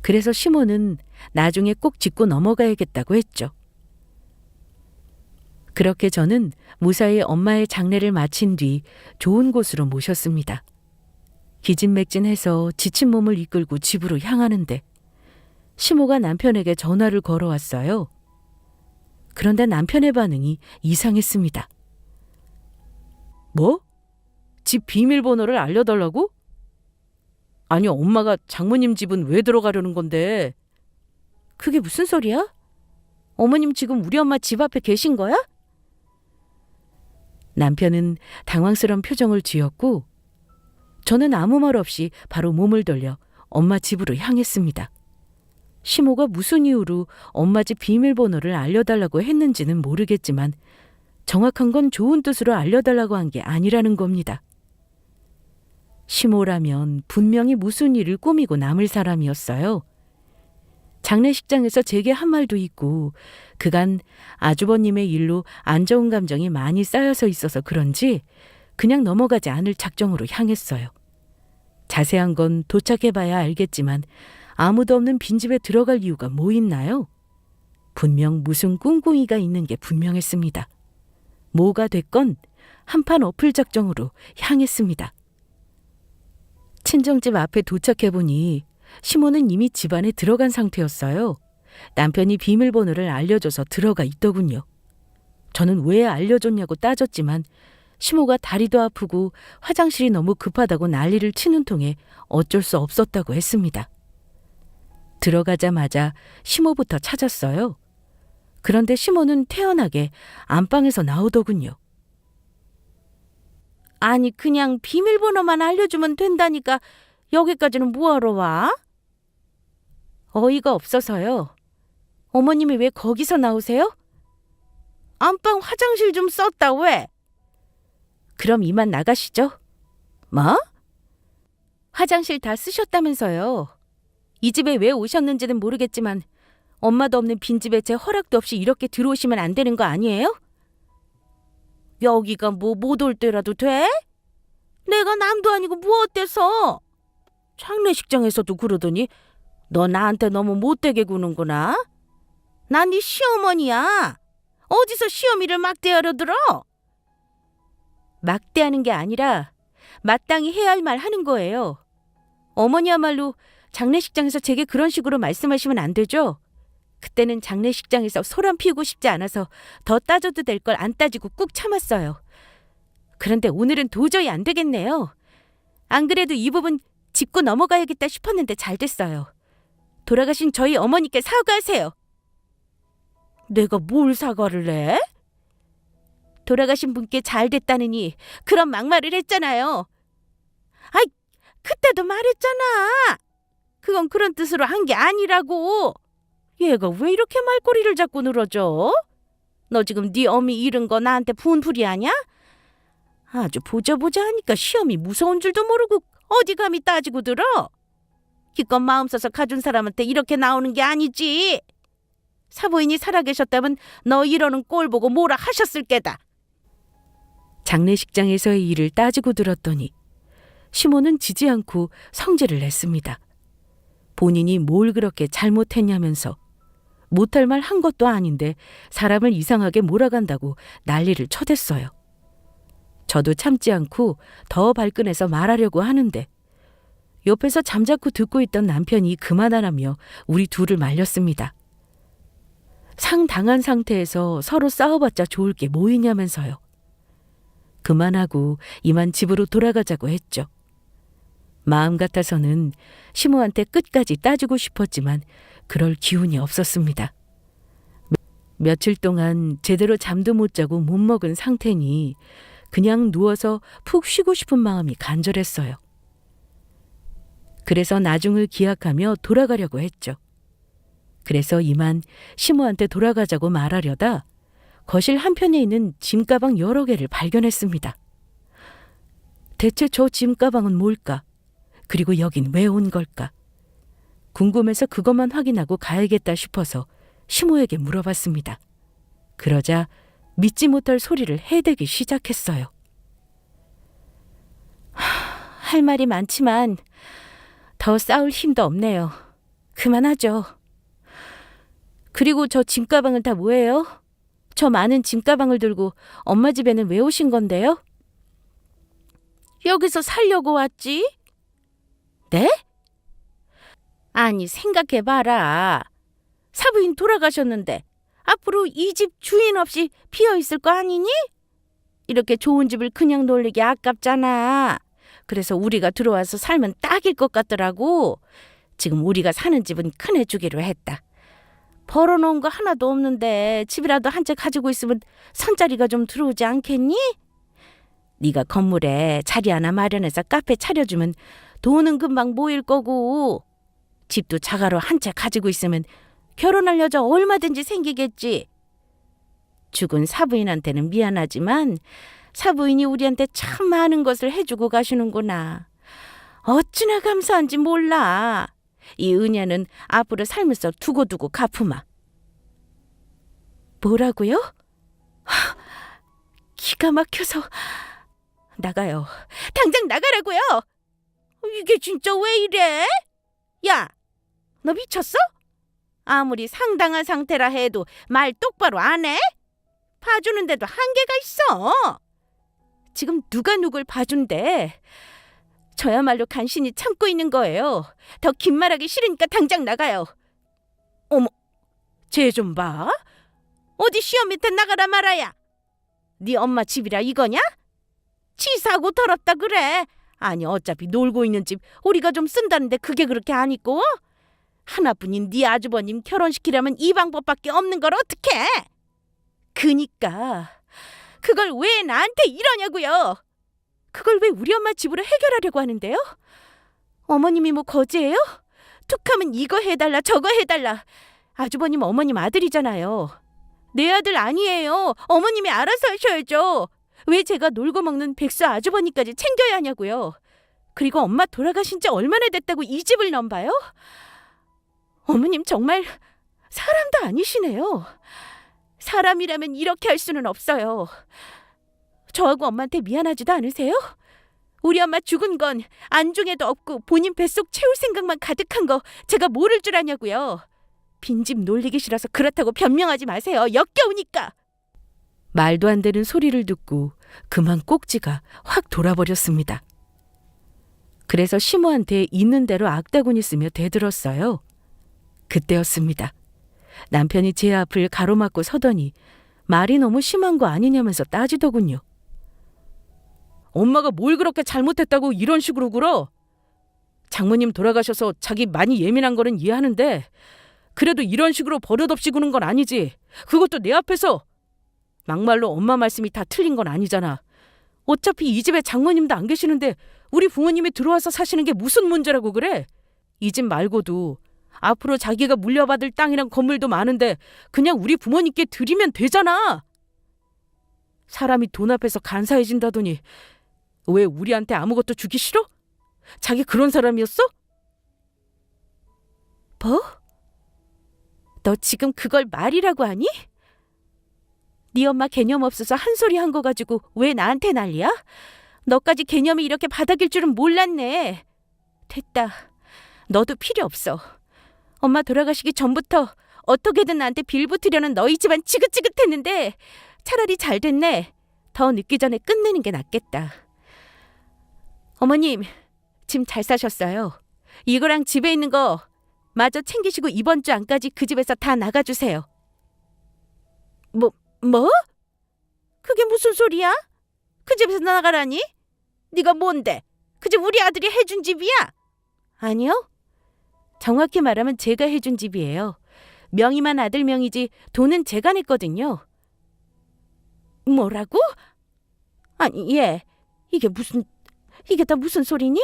[SPEAKER 1] 그래서 시모는 나중에 꼭 짚고 넘어가야겠다고 했죠. 그렇게 저는 무사히 엄마의 장례를 마친 뒤 좋은 곳으로 모셨습니다. 기진맥진해서 지친 몸을 이끌고 집으로 향하는데 시모가 남편에게 전화를 걸어왔어요. 그런데 남편의 반응이 이상했습니다. 뭐? 집 비밀번호를 알려달라고? 아니, 엄마가 장모님 집은 왜 들어가려는 건데? 그게 무슨 소리야? 어머님 지금 우리 엄마 집 앞에 계신 거야? 남편은 당황스러운 표정을 지었고 저는 아무 말 없이 바로 몸을 돌려 엄마 집으로 향했습니다. 시모가 무슨 이유로 엄마 집 비밀번호를 알려달라고 했는지는 모르겠지만 정확한 건 좋은 뜻으로 알려달라고 한 게 아니라는 겁니다. 시모라면 분명히 무슨 일을 꾸미고 남을 사람이었어요. 장례식장에서 제게 한 말도 있고 그간 아주버님의 일로 안 좋은 감정이 많이 쌓여서 있어서 그런지 그냥 넘어가지 않을 작정으로 향했어요. 자세한 건 도착해봐야 알겠지만 아무도 없는 빈집에 들어갈 이유가 뭐 있나요? 분명 무슨 꿍꿍이가 있는 게 분명했습니다. 뭐가 됐건 한판 엎을 작정으로 향했습니다. 친정집 앞에 도착해보니 시모는 이미 집 안에 들어간 상태였어요. 남편이 비밀번호를 알려줘서 들어가 있더군요. 저는 왜 알려줬냐고 따졌지만 시모가 다리도 아프고 화장실이 너무 급하다고 난리를 치는 통에 어쩔 수 없었다고 했습니다. 들어가자마자 시모부터 찾았어요. 그런데 시모는 태연하게 안방에서 나오더군요. 아니, 그냥 비밀번호만 알려주면 된다니까 여기까지는 뭐하러 와? 어이가 없어서요. 어머님이 왜 거기서 나오세요? 안방 화장실 좀 썼다 왜? 그럼 이만 나가시죠. 뭐? 화장실 다 쓰셨다면서요. 이 집에 왜 오셨는지는 모르겠지만 엄마도 없는 빈집에 제 허락도 없이 이렇게 들어오시면 안 되는 거 아니에요? 여기가 뭐 못 올 때라도 돼? 내가 남도 아니고 뭐 어때서? 장례식장에서도 그러더니 너 나한테 너무 못되게 구는구나. 난 네 시어머니야. 어디서 시어미를 막대하려 들어? 막대하는 게 아니라 마땅히 해야 할 말 하는 거예요. 어머니야말로 장례식장에서 제게 그런 식으로 말씀하시면 안 되죠. 그때는 장례식장에서 소란 피우고 싶지 않아서 더 따져도 될 걸 안 따지고 꾹 참았어요. 그런데 오늘은 도저히 안 되겠네요. 안 그래도 이 부분 짚고 넘어가야겠다 싶었는데 잘 됐어요. 돌아가신 저희 어머니께 사과하세요. 내가 뭘 사과를 해? 돌아가신 분께 잘 됐다느니 그런 막말을 했잖아요. 아이, 그때도 말했잖아. 그건 그런 뜻으로 한 게 아니라고. 얘가 왜 이렇게 말꼬리를 자꾸 늘어져? 너 지금 네 어미 잃은 거 나한테 분풀이하냐? 아주 보자 하니까 시험이 무서운 줄도 모르고 어디 감히 따지고 들어? 기껏 마음 써서 가준 사람한테 이렇게 나오는 게 아니지. 사부인이 살아계셨다면 너 이러는 꼴 보고 뭐라 하셨을 게다. 장례식장에서의 일을 따지고 들었더니 시모는 지지 않고 성질을 냈습니다. 본인이 뭘 그렇게 잘못했냐면서 못할 말 한 것도 아닌데 사람을 이상하게 몰아간다고 난리를 쳐댔어요. 저도 참지 않고 더 발끈해서 말하려고 하는데 옆에서 잠자코 듣고 있던 남편이 그만하라며 우리 둘을 말렸습니다. 상 당한 상태에서 서로 싸워봤자 좋을 게 뭐 있냐면서요. 그만하고 이만 집으로 돌아가자고 했죠. 마음 같아서는 시모한테 끝까지 따지고 싶었지만 그럴 기운이 없었습니다. 며칠 동안 제대로 잠도 못 자고 못 먹은 상태니 그냥 누워서 푹 쉬고 싶은 마음이 간절했어요. 그래서 나중을 기약하며 돌아가려고 했죠. 그래서 이만 시모한테 돌아가자고 말하려다 거실 한편에 있는 짐가방 여러 개를 발견했습니다. 대체 저 짐가방은 뭘까? 그리고 여긴 왜 온 걸까? 궁금해서 그것만 확인하고 가야겠다 싶어서 시모에게 물어봤습니다. 그러자 믿지 못할 소리를 해대기 시작했어요. 할 말이 많지만 더 싸울 힘도 없네요. 그만하죠. 그리고 저 짐가방은 다 뭐예요? 저 많은 짐가방을 들고 엄마 집에는 왜 오신 건데요? 여기서 살려고 왔지? 네? 아니, 생각해봐라. 사부인 돌아가셨는데 앞으로 이 집 주인 없이 비어있을 거 아니니? 이렇게 좋은 집을 그냥 놀리기 아깝잖아. 그래서 우리가 들어와서 살면 딱일 것 같더라고. 지금 우리가 사는 집은 큰애 주기로 했다. 벌어놓은 거 하나도 없는데 집이라도 한 채 가지고 있으면 선자리가 좀 들어오지 않겠니? 네가 건물에 자리 하나 마련해서 카페 차려주면 돈은 금방 모일 거고, 집도 자가로 한 채 가지고 있으면 결혼할 여자 얼마든지 생기겠지. 죽은 사부인한테는 미안하지만 사부인이 우리한테 참 많은 것을 해주고 가시는구나. 어찌나 감사한지 몰라. 이 은혜는 앞으로 살면서 두고두고 갚으마. 뭐라고요? 기가 막혀서. 나가요. 당장 나가라고요. 이게 진짜 왜 이래? 야, 너 미쳤어? 아무리 상당한 상태라 해도 말 똑바로 안 해? 봐주는데도 한계가 있어. 지금 누가 누굴 봐준대. 저야말로 간신히 참고 있는 거예요. 더 긴 말하기 싫으니까 당장 나가요. 어머, 쟤 좀 봐. 어디 시험 밑에 나가라 말아야. 네 엄마 집이라 이거냐? 치사하고 더럽다 그래. 아니, 어차피 놀고 있는 집 우리가 좀 쓴다는데 그게 그렇게 안 있고? 하나뿐인 네 아주버님 결혼시키려면 이 방법밖에 없는 걸 어떡해? 그니까 그걸 왜 나한테 이러냐고요. 그걸 왜 우리 엄마 집으로 해결하려고 하는데요? 어머님이 뭐 거지예요? 툭하면 이거 해달라 저거 해달라. 아주버님 어머님 아들이잖아요. 내 아들 아니에요. 어머님이 알아서 하셔야죠. 왜 제가 놀고 먹는 백수 아주버님까지 챙겨야 하냐고요. 그리고 엄마 돌아가신 지 얼마나 됐다고 이 집을 넘봐요? 어머님 정말 사람도 아니시네요. 사람이라면 이렇게 할 수는 없어요. 저하고 엄마한테 미안하지도 않으세요? 우리 엄마 죽은 건 안중에도 없고 본인 뱃속 채울 생각만 가득한 거 제가 모를 줄 아냐고요. 빈집 놀리기 싫어서 그렇다고 변명하지 마세요. 역겨우니까. 말도 안 되는 소리를 듣고 그만 꼭지가 확 돌아버렸습니다. 그래서 시모한테 있는 대로 악다구니 쓰며 대들었어요. 그때였습니다. 남편이 제 앞을 가로막고 서더니 말이 너무 심한 거 아니냐면서 따지더군요. 엄마가 뭘 그렇게 잘못했다고 이런 식으로 굴어? 장모님 돌아가셔서 자기 많이 예민한 거는 이해하는데 그래도 이런 식으로 버릇없이 구는 건 아니지. 그것도 내 앞에서. 막말로 엄마 말씀이 다 틀린 건 아니잖아. 어차피 이 집에 장모님도 안 계시는데 우리 부모님이 들어와서 사시는 게 무슨 문제라고 그래? 이 집 말고도 앞으로 자기가 물려받을 땅이랑 건물도 많은데 그냥 우리 부모님께 드리면 되잖아. 사람이 돈 앞에서 간사해진다더니 왜 우리한테 아무것도 주기 싫어? 자기 그런 사람이었어? 뭐? 너 지금 그걸 말이라고 하니? 네 엄마 개념 없어서 한 소리 한 거 가지고 왜 나한테 난리야? 너까지 개념이 이렇게 바닥일 줄은 몰랐네. 됐다. 너도 필요 없어. 엄마 돌아가시기 전부터 어떻게든 나한테 빌붙으려는 너희 집안 지긋지긋했는데 차라리 잘 됐네. 더 늦기 전에 끝내는 게 낫겠다. 어머님, 짐 잘 싸셨어요. 이거랑 집에 있는 거 마저 챙기시고 이번 주 안까지 그 집에서 다 나가주세요. 뭐? 그게 무슨 소리야? 그 집에서 나가라니? 네가 뭔데? 그 집 우리 아들이 해준 집이야? 아니요. 정확히 말하면 제가 해준 집이에요. 명의만 아들 명이지 돈은 제가 냈거든요. 뭐라고? 아니, 이게 다 무슨 소리니?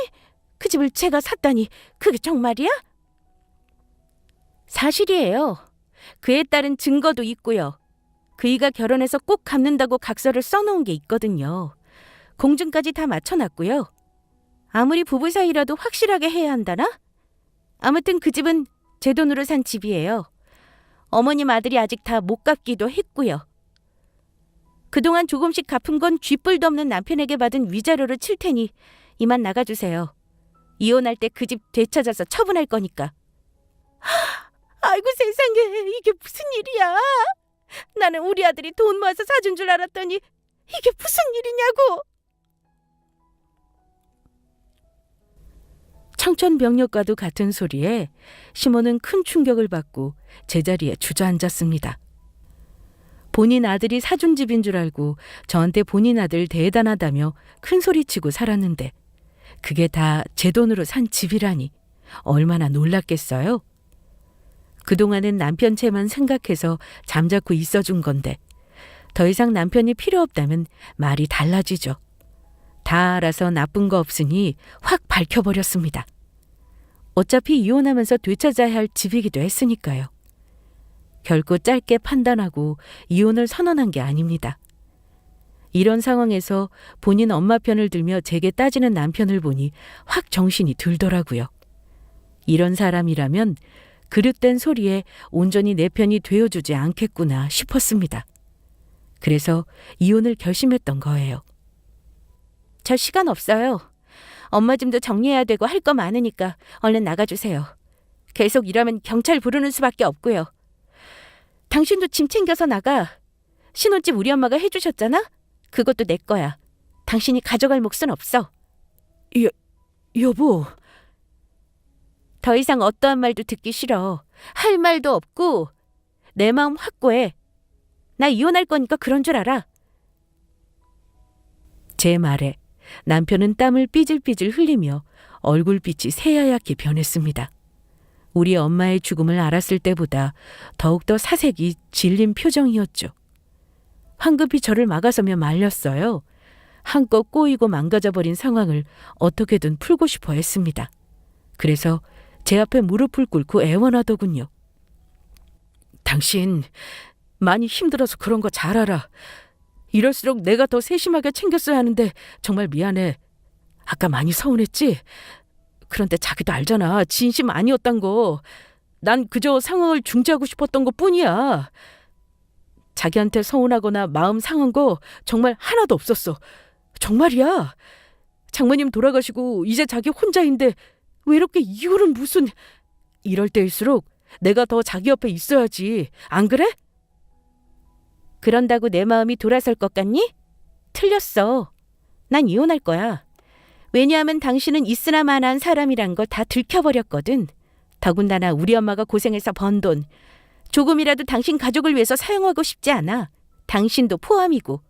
[SPEAKER 1] 그 집을 제가 샀다니 그게 정말이야? 사실이에요. 그에 따른 증거도 있고요. 그이가 결혼해서 꼭 갚는다고 각서를 써놓은 게 있거든요. 공증까지 다 맞춰놨고요. 아무리 부부 사이라도 확실하게 해야 한다나? 아무튼 그 집은 제 돈으로 산 집이에요. 어머님 아들이 아직 다 못 갚기도 했고요. 그동안 조금씩 갚은 건 쥐뿔도 없는 남편에게 받은 위자료를 칠 테니 이만 나가주세요. 이혼할 때 그 집 되찾아서 처분할 거니까. 아이고 세상에, 이게 무슨 일이야? 나는 우리 아들이 돈 모아서 사준 줄 알았더니 이게 무슨 일이냐고. 청천벽력과도 같은 소리에 시몬은 큰 충격을 받고 제자리에 주저앉았습니다. 본인 아들이 사준 집인 줄 알고 저한테 본인 아들 대단하다며 큰 소리치고 살았는데 그게 다 제 돈으로 산 집이라니 얼마나 놀랐겠어요? 그동안은 남편 채만 생각해서 잠자코 있어준 건데 더 이상 남편이 필요 없다면 말이 달라지죠. 다 알아서 나쁜 거 없으니 확 밝혀버렸습니다. 어차피 이혼하면서 되찾아야 할 집이기도 했으니까요. 결코 짧게 판단하고 이혼을 선언한 게 아닙니다. 이런 상황에서 본인 엄마 편을 들며 제게 따지는 남편을 보니 확 정신이 들더라고요. 이런 사람이라면 그릇된 소리에 온전히 내 편이 되어주지 않겠구나 싶었습니다. 그래서 이혼을 결심했던 거예요. 저 시간 없어요. 엄마 짐도 정리해야 되고 할 거 많으니까 얼른 나가주세요. 계속 이러면 경찰 부르는 수밖에 없고요. 당신도 짐 챙겨서 나가. 신혼집 우리 엄마가 해주셨잖아? 그것도 내 거야. 당신이 가져갈 몫은 없어. 여보. 더 이상 어떠한 말도 듣기 싫어. 할 말도 없고 내 마음 확고해. 나 이혼할 거니까 그런 줄 알아. 제 말에 남편은 땀을 삐질삐질 흘리며 얼굴빛이 새하얗게 변했습니다. 우리 엄마의 죽음을 알았을 때보다 더욱더 사색이 질린 표정이었죠. 황급히 저를 막아서며 말렸어요. 한껏 꼬이고 망가져버린 상황을 어떻게든 풀고 싶어 했습니다. 그래서 제 앞에 무릎을 꿇고 애원하더군요. 당신 많이 힘들어서 그런 거 잘 알아. 이럴수록 내가 더 세심하게 챙겼어야 하는데 정말 미안해. 아까 많이 서운했지? 그런데 자기도 알잖아. 진심 아니었단 거. 난 그저 상황을 중재하고 싶었던 것뿐이야. 자기한테 서운하거나 마음 상한 거 정말 하나도 없었어. 정말이야. 장모님 돌아가시고 이제 자기 혼자인데 왜 이렇게 이혼은 무슨... 이럴 때일수록 내가 더 자기 옆에 있어야지. 안 그래? 그런다고 내 마음이 돌아설 것 같니? 틀렸어. 난 이혼할 거야. 왜냐하면 당신은 있으나 마나한 사람이란 거 다 들켜버렸거든. 더군다나 우리 엄마가 고생해서 번 돈 조금이라도 당신 가족을 위해서 사용하고 싶지 않아. 당신도 포함이고.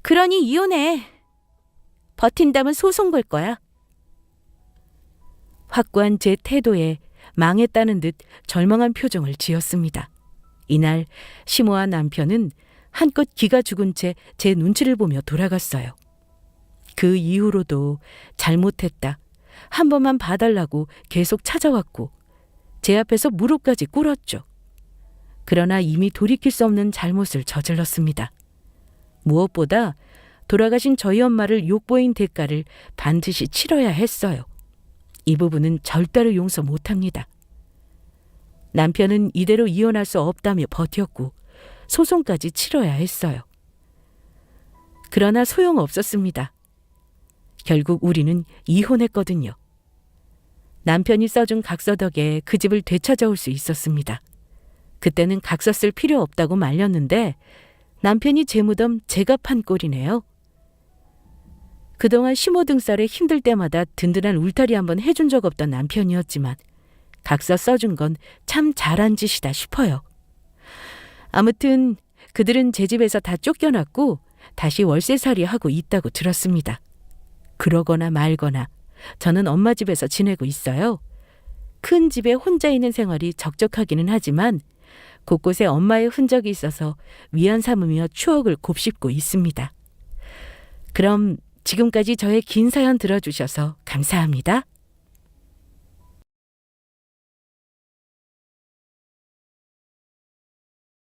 [SPEAKER 1] 그러니 이혼해. 버틴다면 소송 걸 거야. 확고한 제 태도에 망했다는 듯 절망한 표정을 지었습니다. 이날 시모와 남편은 한껏 기가 죽은 채 제 눈치를 보며 돌아갔어요. 그 이후로도 잘못했다, 한 번만 봐달라고 계속 찾아왔고 제 앞에서 무릎까지 꿇었죠. 그러나 이미 돌이킬 수 없는 잘못을 저질렀습니다. 무엇보다 돌아가신 저희 엄마를 욕보인 대가를 반드시 치러야 했어요. 이 부분은 절대로 용서 못합니다. 남편은 이대로 이혼할 수 없다며 버텼고 소송까지 치러야 했어요. 그러나 소용없었습니다. 결국 우리는 이혼했거든요. 남편이 써준 각서 덕에 그 집을 되찾아올 수 있었습니다. 그때는 각서 쓸 필요 없다고 말렸는데 남편이 제 무덤 제가 판 꼴이네요. 그동안 시모 등살에 힘들 때마다 든든한 울타리 한번 해준 적 없던 남편이었지만 각서 써준 건 참 잘한 짓이다 싶어요. 아무튼 그들은 제 집에서 다 쫓겨났고 다시 월세살이 하고 있다고 들었습니다. 그러거나 말거나 저는 엄마 집에서 지내고 있어요. 큰 집에 혼자 있는 생활이 적적하기는 하지만 곳곳에 엄마의 흔적이 있어서 위안 삼으며 추억을 곱씹고 있습니다. 그럼 지금까지 저의 긴 사연 들어주셔서 감사합니다.